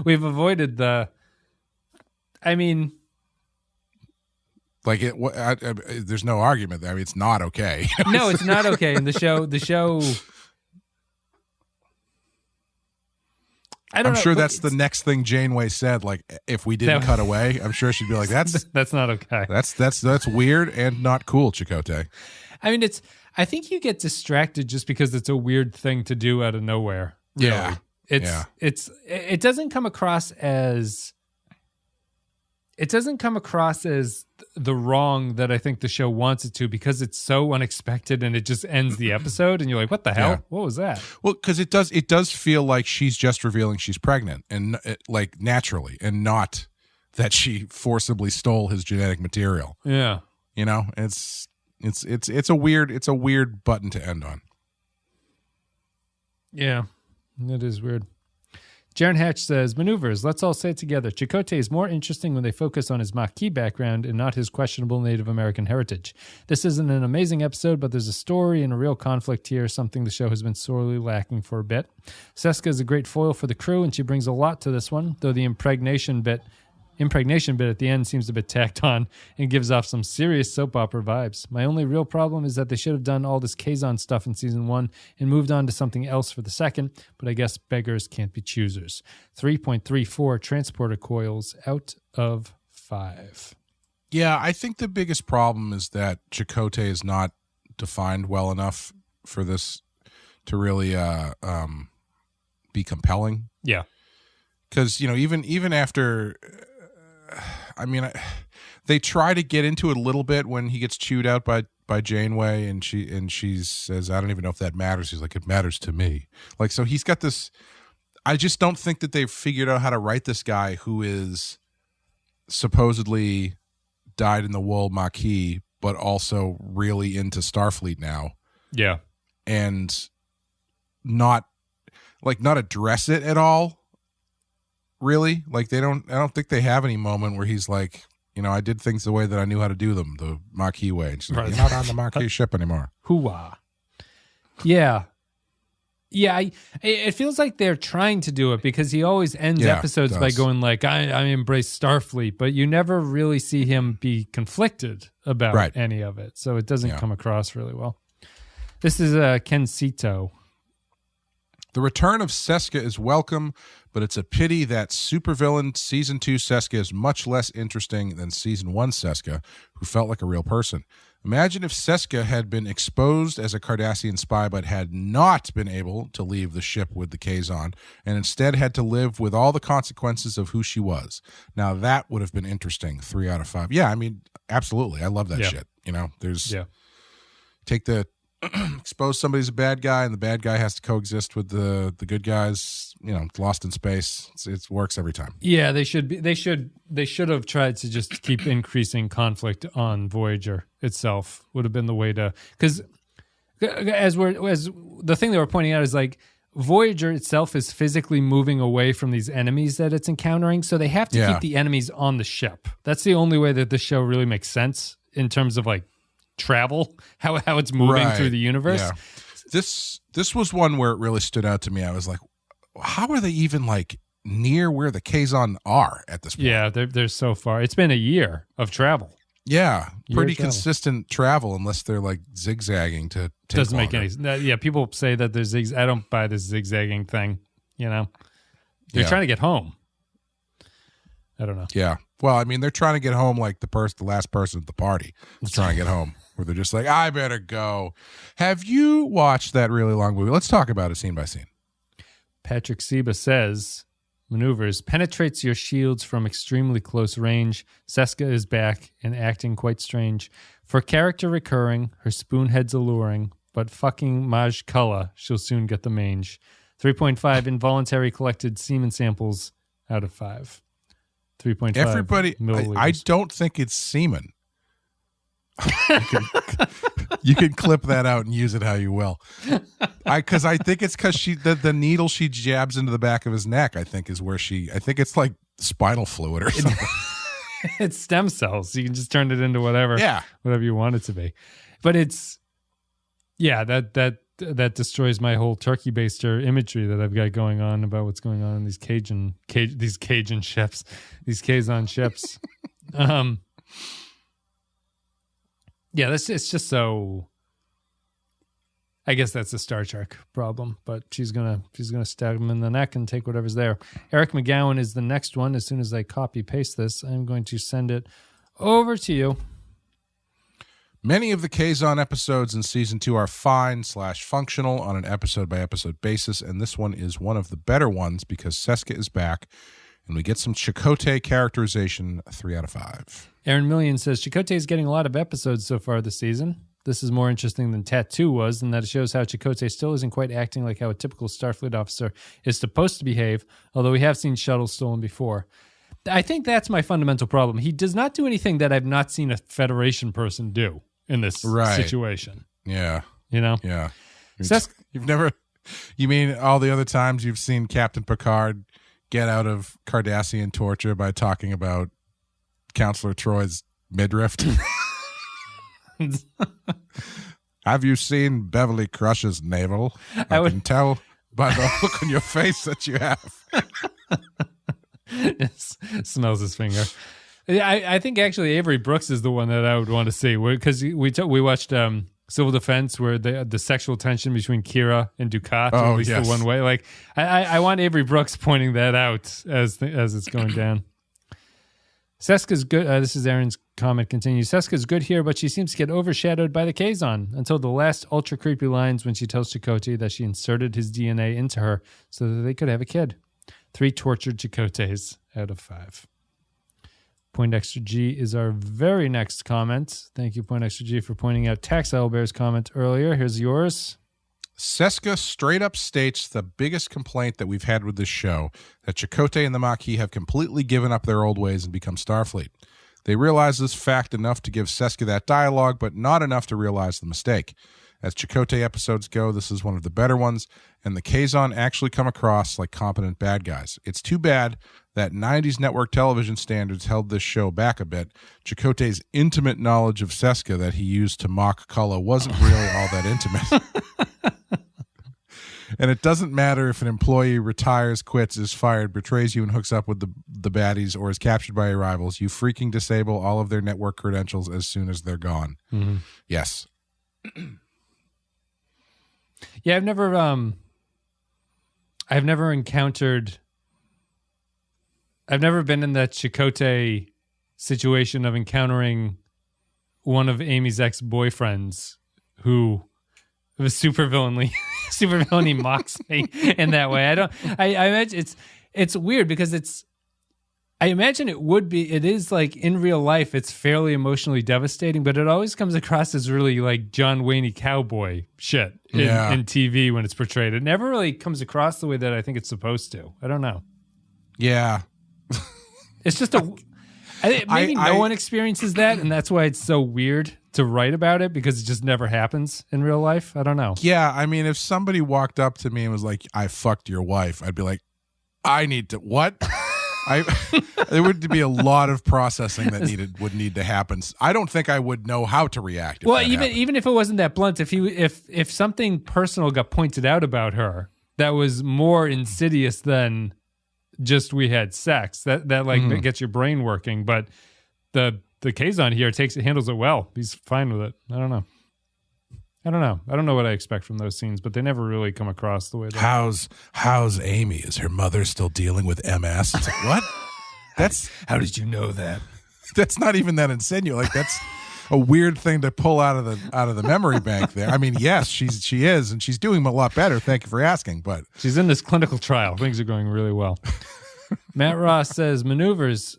We've avoided the... I mean... Like there's no argument there. I mean, it's not okay. No, it's not okay. And the show. I'm sure that's the next thing Janeway said. Like, if we didn't cut away, I'm sure she'd be like, "That's not okay. That's weird and not cool, Chakotay." I mean, I think you get distracted just because it's a weird thing to do out of nowhere. Really. Yeah, it doesn't come across as. It doesn't come across as the wrong that I think the show wants it to, because it's so unexpected and it just ends the episode and you're like, what the hell? Yeah. What was that? Well, because it does feel like she's just revealing she's pregnant, and like naturally, and not that she forcibly stole his genetic material. Yeah. You know, it's a weird button to end on. Yeah, it is weird. Jaron Hatch says, maneuvers, let's all say it together. Chakotay is more interesting when they focus on his Maquis background and not his questionable Native American heritage. This isn't an amazing episode, but there's a story and a real conflict here, something the show has been sorely lacking for a bit. Seska is a great foil for the crew, and she brings a lot to this one, though the impregnation bit at the end seems a bit tacked on and gives off some serious soap opera vibes. My only real problem is that they should have done all this Kazon stuff in season 1 and moved on to something else for the second, but I guess beggars can't be choosers. 3.34 transporter coils out of 5. Yeah, I think the biggest problem is that Chakotay is not defined well enough for this to really be compelling. Yeah. Because, you know, even after... I mean, they try to get into it a little bit when he gets chewed out by Janeway, and she says, "I don't even know if that matters." He's like, "It matters to me." Like, so he's got this. I just don't think that they've figured out how to write this guy who is supposedly dyed in the wool Maquis, but also really into Starfleet now. Yeah, and not address it at all. Really? Like, I don't think they have any moment where he's like, you know, I did things the way that I knew how to do them, the Maquis way. And she's like, you're not on the Maquis ship anymore. Hooah. Yeah. Yeah, it feels like they're trying to do it, because he always ends episodes by going like, I embrace Starfleet, but you never really see him be conflicted about any of it. So it doesn't come across really well. This is Ken Sito. The return of Seska is welcome, but it's a pity that supervillain Season 2 Seska is much less interesting than Season 1 Seska, who felt like a real person. Imagine if Seska had been exposed as a Cardassian spy but had not been able to leave the ship with the Kazon and instead had to live with all the consequences of who she was. Now, that would have been interesting. 3 out of 5. Yeah, I mean, absolutely. I love that shit. You know, take the expose somebody's a bad guy and the bad guy has to coexist with the good guys, you know, Lost in Space. It works every time. Yeah, they should have tried to just keep increasing conflict on Voyager itself. Would have been the way to, because as the thing they were pointing out is like Voyager itself is physically moving away from these enemies that it's encountering, so they have to keep the enemies on the ship. That's the only way that this show really makes sense in terms of like travel, how it's moving through the universe. Yeah. This was one where it really stood out to me. I was like, how are they even like near where the Kazon are at this point? Yeah, they're so far. It's been a year of travel. Yeah, pretty consistent travel unless they're like zigzagging to take Doesn't longer. make any. Yeah, people say that there's I don't buy this zigzagging thing. You know, they're trying to get home. I don't know. Yeah. Well, I mean, they're trying to get home like the last person at the party is trying to get home, where they're just like, I better go. Have you watched that really long movie? Let's talk about it scene by scene. Patrick Seba says, maneuvers, penetrates your shields from extremely close range. Seska is back and acting quite strange. For character recurring, her spoonhead's alluring, but fucking Maj Kula, she'll soon get the mange. 3.5 involuntary collected semen samples out of 5. 3.5 Everybody, I don't think it's semen. You can clip that out and use it how you will. Because I think it's because the needle she jabs into the back of his neck, I think I think it's like spinal fluid or something. It's stem cells. You can just turn it into whatever you want it to be. But it's, that destroys my whole turkey baster imagery that I've got going on about what's going on in these Cajun ships, these Kazon ships. It's just so. I guess that's a Star Trek problem, but she's gonna stab him in the neck and take whatever's there. Eric McGowan is the next one. As soon as I copy paste this, I'm going to send it over to you. Many of the Kazon episodes in season 2 are fine/functional on an episode-by-episode basis, and this one is one of the better ones because Seska is back, and we get some Chakotay characterization. 3 out of 5. Aaron Million says, Chakotay is getting a lot of episodes so far this season. This is more interesting than Tattoo was, in that it shows how Chakotay still isn't quite acting like how a typical Starfleet officer is supposed to behave, although we have seen shuttles stolen before. I think that's my fundamental problem. He does not do anything that I've not seen a Federation person do in this situation. Yeah. You know? Yeah. You mean all the other times you've seen Captain Picard get out of Cardassian torture by talking about Counselor Troy's midriff? Have you seen Beverly Crusher's navel? I can tell by the look on your face that you have. Smells his finger. I think actually Avery Brooks is the one that I would want to see, because we watched Civil Defense, where the sexual tension between Kira and Dukat, at least the one way. Like I want Avery Brooks pointing that out as it's going down. Seska's good. This is Aaron's comment continues. Seska's good here, but she seems to get overshadowed by the Kazon until the last ultra creepy lines when she tells Chakotay that she inserted his DNA into her so that they could have a kid. 3 tortured Chakotays out of 5. Poindexter G is our very next comment. Thank you, Poindexter G, for pointing out Taxile Bear's comment earlier. Here's yours. Seska straight up states the biggest complaint that we've had with this show, that Chakotay and the Maquis have completely given up their old ways and become Starfleet. They realize this fact enough to give Seska that dialogue, but not enough to realize the mistake. As Chakotay episodes go, this is one of the better ones, and the Kazon actually come across like competent bad guys. It's too bad that 90s network television standards held this show back a bit. Chakotay's intimate knowledge of Seska that he used to mock Kula wasn't really all that intimate. And it doesn't matter if an employee retires, quits, is fired, betrays you, and hooks up with the baddies, or is captured by your rivals. You freaking disable all of their network credentials as soon as they're gone. Mm-hmm. Yes. Yeah, I've never encountered. I've never been in that Chakotay situation of encountering one of Amy's ex-boyfriends who was super villainly mocks me in that way. I imagine it's weird because I imagine it is like in real life, it's fairly emotionally devastating, but it always comes across as really like John Wayne cowboy shit in TV when it's portrayed. It never really comes across the way that I think it's supposed to. I don't know. Yeah. It's just maybe no one experiences that, and that's why it's so weird to write about it, because it just never happens in real life. I don't know. Yeah, I mean, if somebody walked up to me and was like, I fucked your wife, I'd be like, I need to, what? There would be a lot of processing that would need to happen. I don't think I would know how to react. Well, even if it wasn't that blunt, if something personal got pointed out about her that was more insidious than just we had sex, that like gets your brain working. But the Kazon here handles it well. He's fine with it. I don't know. I don't know what I expect from those scenes, but they never really come across the way that. How's Amy? Is her mother still dealing with MS? It's like, what? How did you know that? That's not even that insinuating. Like, that's a weird thing to pull out of the memory bank there. I mean, yes, she is, and she's doing a lot better. Thank you for asking. But she's in this clinical trial. Things are going really well. Matt Ross says maneuvers.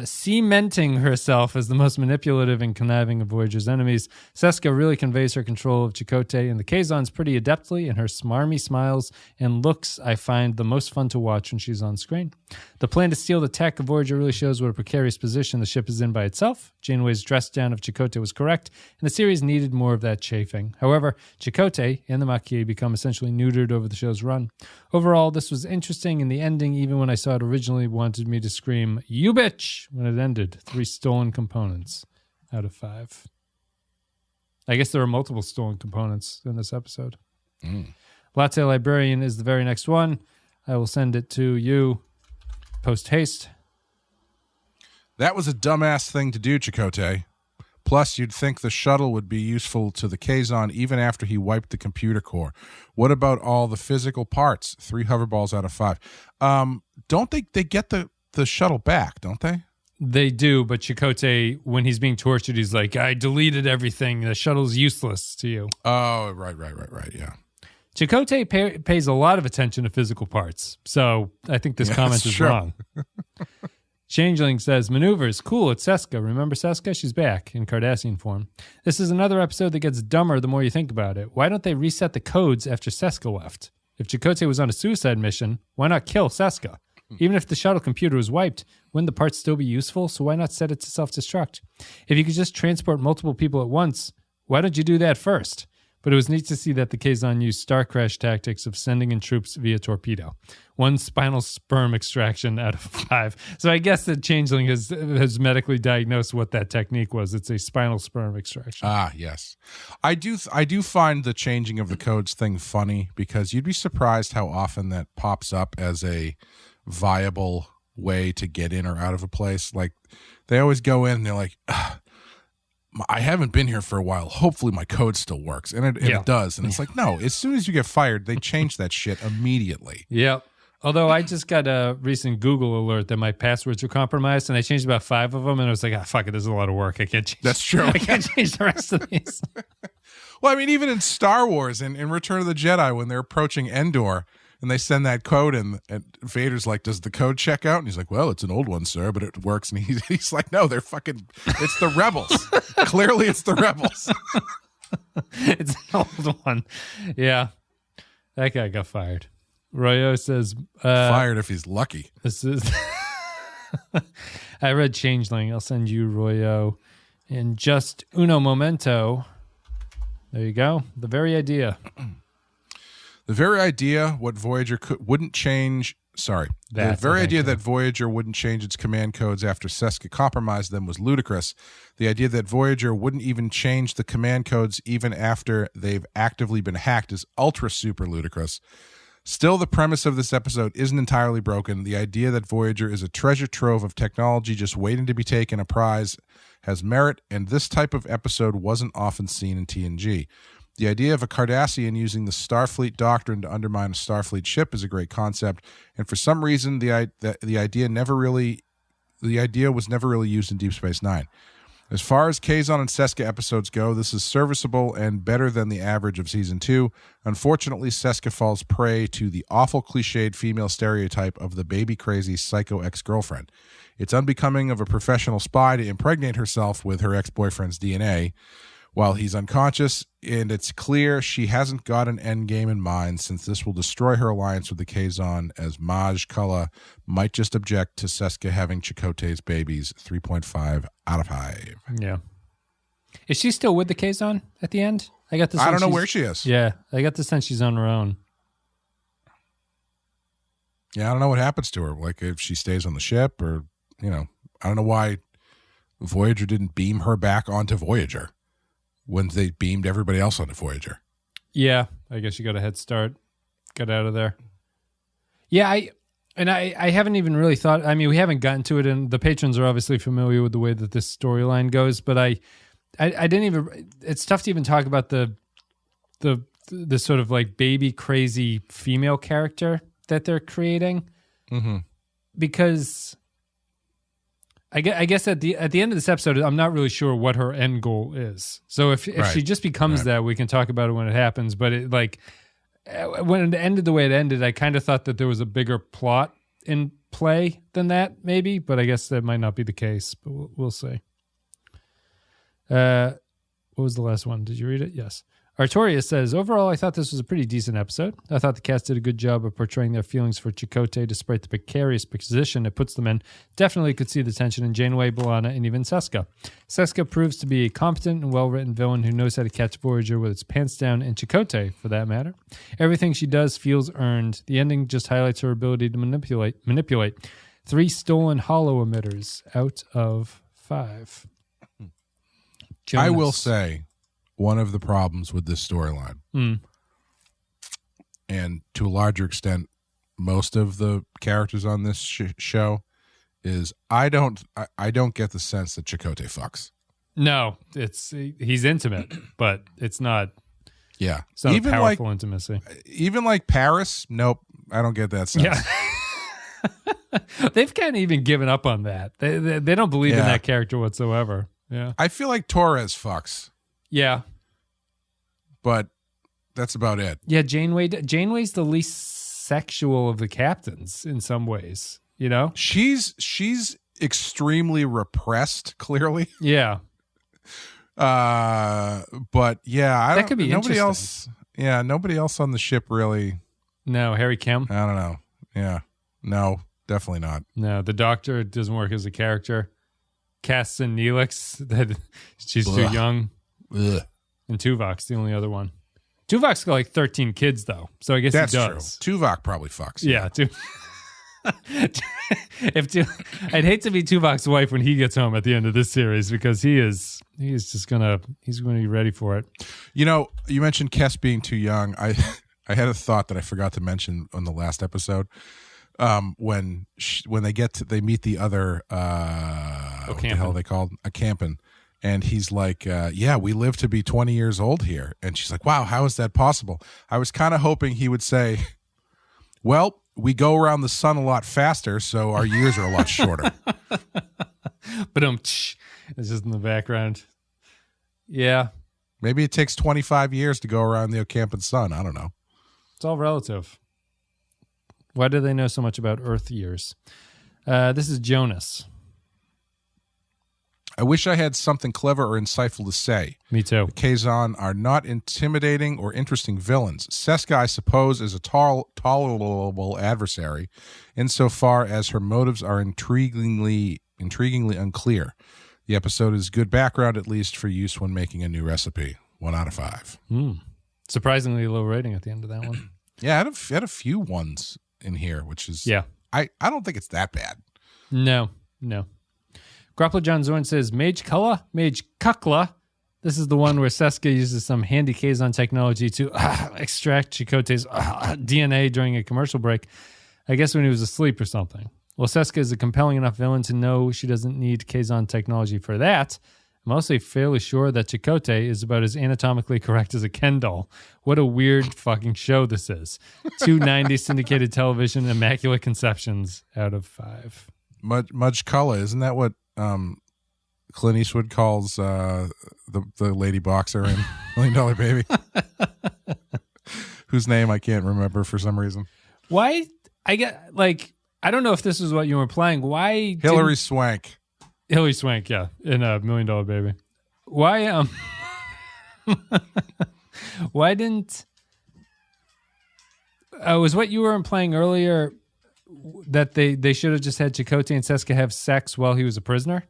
Cementing herself as the most manipulative and conniving of Voyager's enemies, Seska really conveys her control of Chakotay and the Kazons pretty adeptly, and her smarmy smiles and looks I find the most fun to watch when she's on screen. The plan to steal the tech of Voyager really shows what a precarious position the ship is in by itself. Janeway's dress down of Chakotay was correct, and the series needed more of that chafing. However, Chakotay and the Maquis become essentially neutered over the show's run. Overall, this was interesting, and the ending, even when I saw it originally, wanted me to scream, "You bitch!" when it ended. 3 stolen components out of 5. I guess there are multiple stolen components in this episode. Latte Librarian is the very next one. I will send it to you post haste. That was a dumbass thing to do, Chakotay. Plus, you'd think the shuttle would be useful to the Kazon even after he wiped the computer core. What about all the physical parts? 3 hoverballs out of 5. Don't they get the shuttle back, don't they? They do, but Chakotay, when he's being tortured, he's like, I deleted everything. The shuttle's useless to you. Oh, right, yeah. Chakotay pays a lot of attention to physical parts, so I think this comment is wrong. Changeling says, maneuvers, cool, it's Seska. Remember Seska? She's back in Cardassian form. This is another episode that gets dumber the more you think about it. Why don't they reset the codes after Seska left? If Chakotay was on a suicide mission, why not kill Seska? Even if the shuttle computer was wiped, wouldn't the parts still be useful? So why not set it to self-destruct? If you could just transport multiple people at once, why don't you do that first? But it was neat to see that the Kazon used star crash tactics of sending in troops via torpedo. 1 spinal sperm extraction out of 5. So I guess the Changeling has medically diagnosed what that technique was. It's a spinal sperm extraction. Ah, yes. I do find the changing of the codes thing funny, because you'd be surprised how often that pops up as a viable way to get in or out of a place. Like, they always go in and they're like, I haven't been here for a while. Hopefully my code still works. And it does. And it's like, no, as soon as you get fired, they change that shit immediately. Yep. Although I just got a recent Google alert that my passwords were compromised, and I changed about 5 of them, and I was like, fuck it, this is a lot of work. I can't change. That's true. I can't change the rest of these. Well, I mean, even in Star Wars, in Return of the Jedi, when they're approaching Endor, and they send that code in, and Vader's like, does the code check out? And he's like, well, it's an old one, sir, but it works. And he's like, no, it's the rebels. Clearly it's the rebels. It's an old one. Yeah. That guy got fired. Royo says... fired if he's lucky. This is... I read Changeling. I'll send you Royo in just uno momento. There you go. The very idea. The very idea wouldn't change. Sorry. The very idea that Voyager wouldn't change its command codes after Seska compromised them was ludicrous. The idea that Voyager wouldn't even change the command codes even after they've actively been hacked is ultra super ludicrous. Still, the premise of this episode isn't entirely broken. The idea that Voyager is a treasure trove of technology just waiting to be taken a prize has merit, and this type of episode wasn't often seen in TNG. The idea of a Cardassian using the Starfleet doctrine to undermine a Starfleet ship is a great concept, and for some reason, the idea was never really used in Deep Space Nine. As far as Kazon and Seska episodes go, this is serviceable and better than the average of season 2. Unfortunately, Seska falls prey to the awful cliched female stereotype of the baby-crazy psycho ex-girlfriend. It's unbecoming of a professional spy to impregnate herself with her ex-boyfriend's DNA while he's unconscious, and it's clear she hasn't got an endgame in mind, since this will destroy her alliance with the Kazon, as Maj Kula might just object to Seska having Chakotay's babies. 3.5 out of 5. Yeah. Is she still with the Kazon at the end? I don't know where she is. Yeah, I got the sense she's on her own. Yeah, I don't know what happens to her. Like, if she stays on the ship, or, I don't know why Voyager didn't beam her back onto Voyager when they beamed everybody else onto Voyager. Yeah, I guess you got a head start. Got out of there. Yeah, I haven't even really thought. I mean, we haven't gotten to it, and the patrons are obviously familiar with the way that this storyline goes. But I didn't even. It's tough to even talk about the sort of like baby crazy female character that they're creating, because I guess at the end of this episode, I'm not really sure what her end goal is. So if she just becomes that, we can talk about it when it happens. But when it ended the way it ended, I kind of thought that there was a bigger plot in play than that, maybe. But I guess that might not be the case. But we'll see. What was the last one? Did you read it? Yes. Artorius says, overall, I thought this was a pretty decent episode. I thought the cast did a good job of portraying their feelings for Chakotay despite the precarious position it puts them in. Definitely could see the tension in Janeway, B'Elanna, and even Seska. Seska proves to be a competent and well-written villain who knows how to catch Voyager with its pants down, and Chakotay, for that matter. Everything she does feels earned. The ending just highlights her ability to manipulate. 3 stolen holo emitters out of 5. Jonas. I will say, one of the problems with this storyline, and to a larger extent, most of the characters on this show, is I don't get the sense that Chakotay fucks. No, he's intimate, but it's not. Yeah, it's not even a powerful intimacy. Even like Paris, nope, I don't get that sense. Yeah. They've kind of even given up on that. They don't believe in that character whatsoever. Yeah, I feel like Torres fucks. Yeah. But that's about it. Yeah, Janeway's the least sexual of the captains in some ways, She's extremely repressed, clearly. Yeah. But yeah, that could be nobody else. Yeah, nobody else on the ship really. No, Harry Kim. I don't know. Yeah. No, definitely not. No, the Doctor doesn't work as a character. Cass and Neelix, that she's too young. Ugh. And Tuvok's the only other one. Tuvok's got like 13 kids, though. So I guess that's he does. True. Tuvok probably fucks. Yeah. I'd hate to be Tuvok's wife when he gets home at the end of this series, because he's going to be ready for it. You mentioned Cass being too young. I had a thought that I forgot to mention on the last episode. When they meet the other what the hell are they called? A Campin. And he's like, yeah, we live to be 20 years old here. And she's like, wow, how is that possible? I was kind of hoping he would say, well, we go around the sun a lot faster, so our years are a lot shorter. But it's just in the background. Yeah. Maybe it takes 25 years to go around the Ocampin sun. I don't know. It's all relative. Why do they know so much about Earth years? This is Jonas. I wish I had something clever or insightful to say. Me too. The Kazon are not intimidating or interesting villains. Seska, I suppose, is a tolerable adversary insofar as her motives are intriguingly unclear. The episode is good background, at least for use when making a new recipe. 1 out of 5. Surprisingly low rating at the end of that one. Yeah, I had a few ones in here, which is... Yeah. I don't think it's that bad. No. Grappler John Zorn says, Mage Kukla. This is the one where Seska uses some handy Kazon technology to extract Chakotay's DNA during a commercial break. I guess when he was asleep or something. Well, Seska is a compelling enough villain to know she doesn't need Kazon technology for that. I'm also fairly sure that Chakotay is about as anatomically correct as a Ken doll. What a weird fucking show this is. 290 syndicated television, immaculate conceptions out of 5. Mudge Kula, isn't that what Clint Eastwood calls the lady boxer in $1 Million Baby, whose name I can't remember for some reason. Why? I don't know if this is what you were playing. Why? Hilary Swank. Hilary Swank, yeah, in $1 Million Baby. Why? Why didn't? Was what you were playing earlier that they should have just had Chakotay and Seska have sex while he was a prisoner?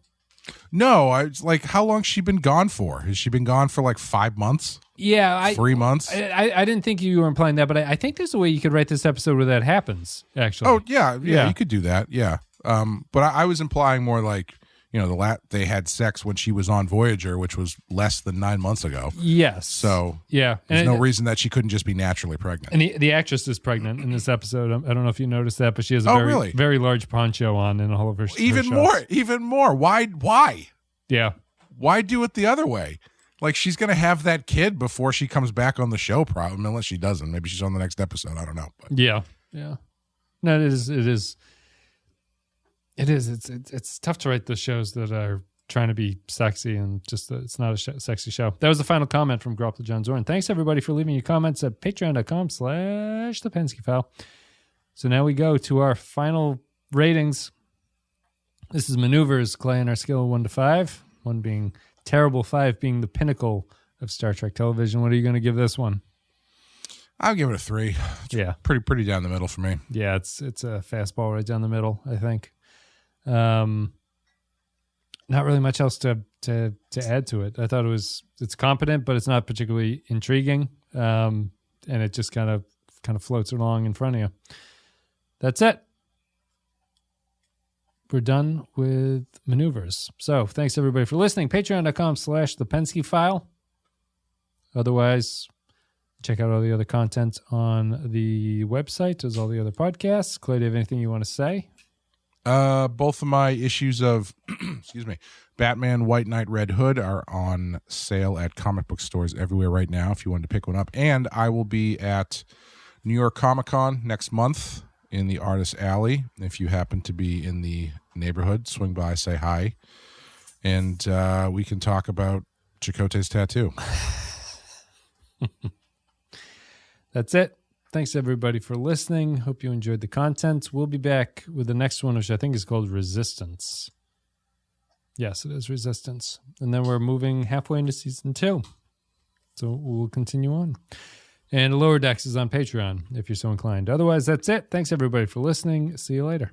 No, I was like, how long she been gone for? Has she been gone for like 5 months? Yeah, 3 months. I didn't think you were implying that, but I think there's a way you could write this episode where that happens. Actually. Oh yeah, you could do that. Yeah, but I was implying more like, you know, they had sex when she was on Voyager, which was less than 9 months ago. Yes. So yeah, there's no reason that she couldn't just be naturally pregnant. And the actress is pregnant in this episode. I don't know if you noticed that, but she has a very large poncho on in all of her. Even more. Why? Yeah. Why do it the other way? Like, she's gonna have that kid before she comes back on the show, probably, unless she doesn't. Maybe she's on the next episode. I don't know. But. Yeah. No, it is. It's tough to write the shows that are trying to be sexy and just it's not a sexy show. That was the final comment from Grop John Zorn. Thanks everybody for leaving your comments at patreon.com/the Pensky File. So now we go to our final ratings. This is Maneuvers, Clay, on our scale of 1 to 5. 1 being terrible, 5 being the pinnacle of Star Trek television. What are you going to give this one? I'll give it a 3. It's pretty down the middle for me. Yeah, it's a fastball right down the middle, I think. Not really much else to add to it. I thought it's competent, but it's not particularly intriguing. And it just kind of floats along in front of you. That's it. We're done with Maneuvers. So thanks everybody for listening. Patreon.com/the Pensky File. Otherwise, check out all the other content on the website as all the other podcasts. Clay, do you have anything you want to say? Both of my issues of excuse me, Batman White Knight Red Hood are on sale at comic book stores everywhere right now if you wanted to pick one up. And I will be at New York Comic Con next month in the Artist Alley. If you happen to be in the neighborhood, swing by, say hi, and we can talk about Chakotay's tattoo. That's it. Thanks, everybody, for listening. Hope you enjoyed the content. We'll be back with the next one, which I think is called Resistance. Yes, it is Resistance. And then we're moving halfway into season 2. So we'll continue on. And Lower Decks is on Patreon, if you're so inclined. Otherwise, that's it. Thanks, everybody, for listening. See you later.